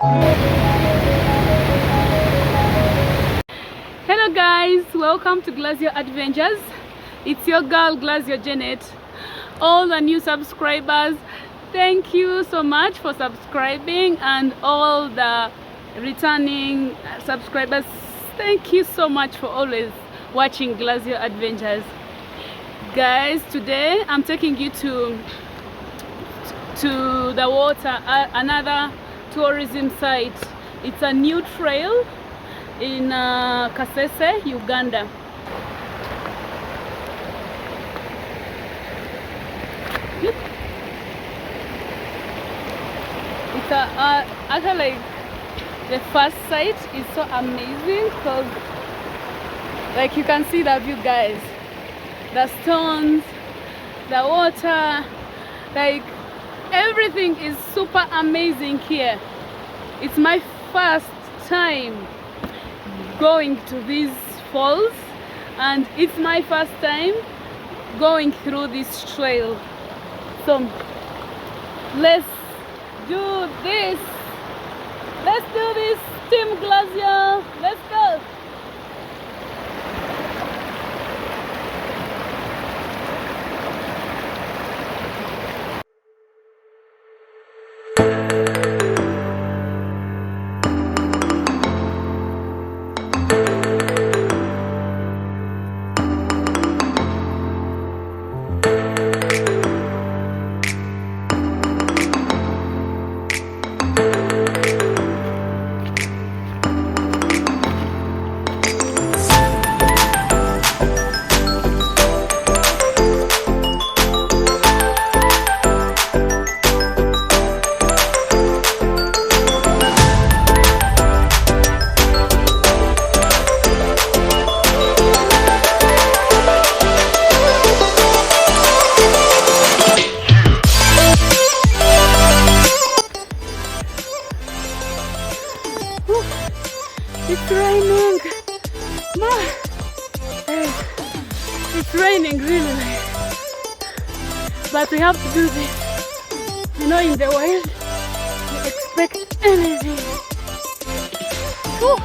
Hello guys, welcome to Glacier Adventures. It's your girl Glacier Janet. All the new subscribers, thank you so much for subscribing, and all the returning subscribers, thank you so much for always watching Glacier Adventures. Guys, today I'm taking you to the water, another tourism site. It's a new trail in Kasese, Uganda. It's actually like the first site is so amazing because like you can see the view, guys, the stones, the water, like everything is super amazing here. It's my first time going to these falls, and it's my first time going through this trail. So let's do this. Let's do this, Team Glacier. Let's go. It's raining. It's raining really, but we have to do this. You know, in the wild, you expect anything. Whew.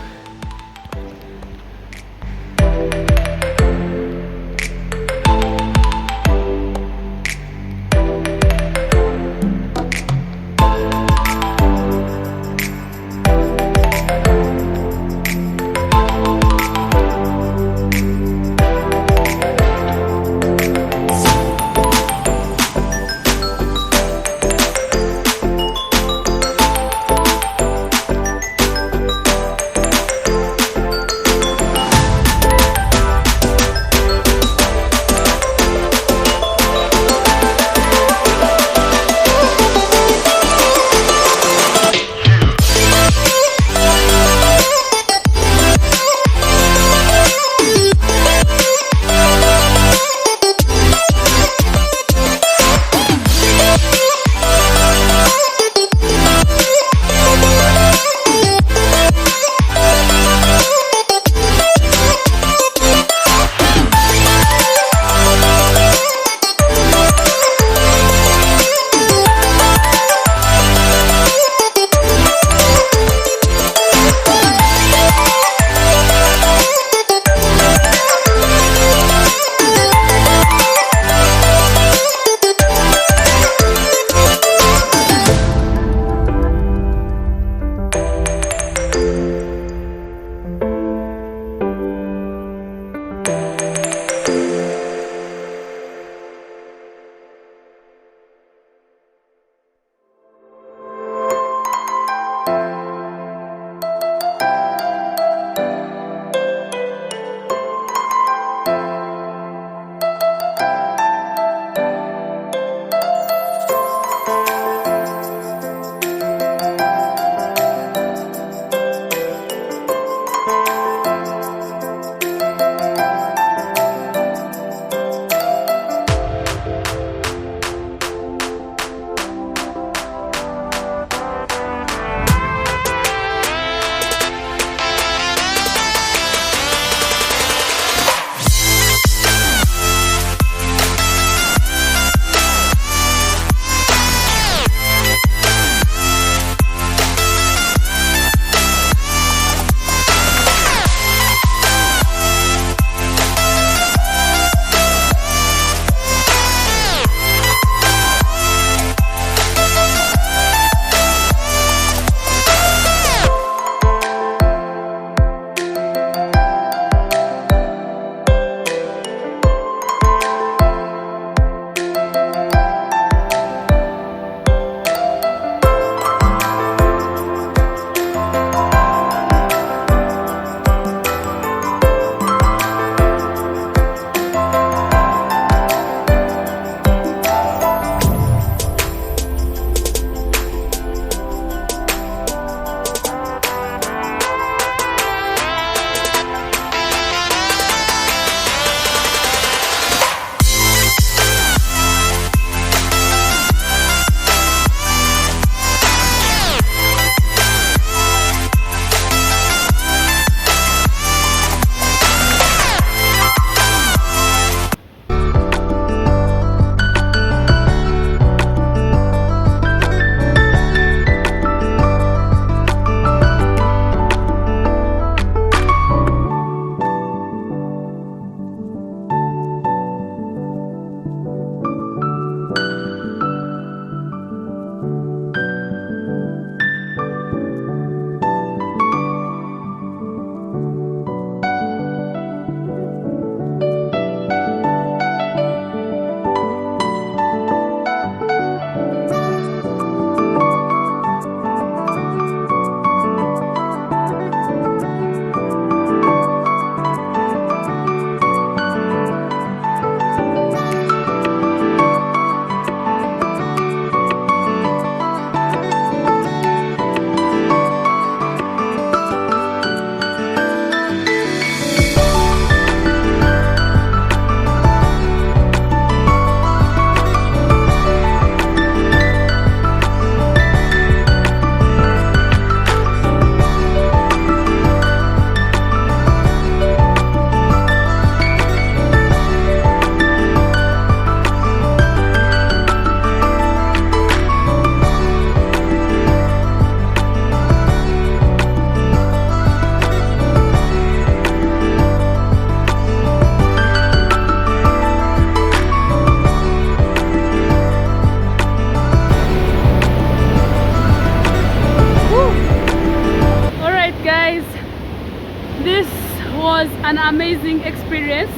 an amazing experience.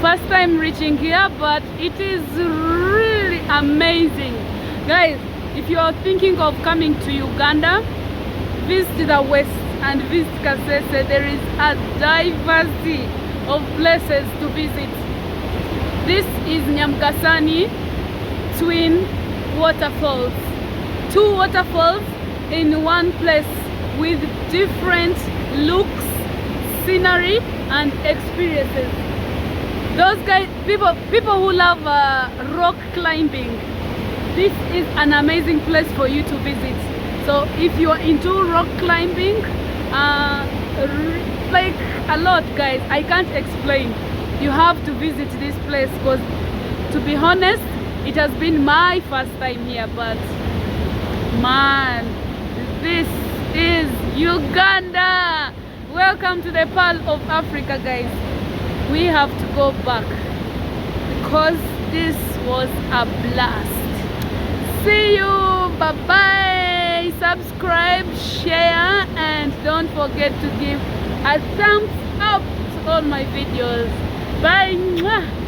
First time reaching here, but it is really amazing. Guys, if you are thinking of coming to Uganda, visit the west and visit Kasese. There is a diversity of places to visit. This is Nyamugasani Twin Waterfalls. 2 waterfalls in one place with different looks, scenery and experiences. Those guys, people who love rock climbing, this is an amazing place for you to visit. So if you are into rock climbing, like a lot, guys, I can't explain. You have to visit this place, because to be honest, it has been my first time here, but man, this is Uganda. Welcome to the Pearl of Africa, guys. We have to go back because this was a blast. See you, bye bye. Subscribe, share, and don't forget to give a thumbs up to all my videos. Bye.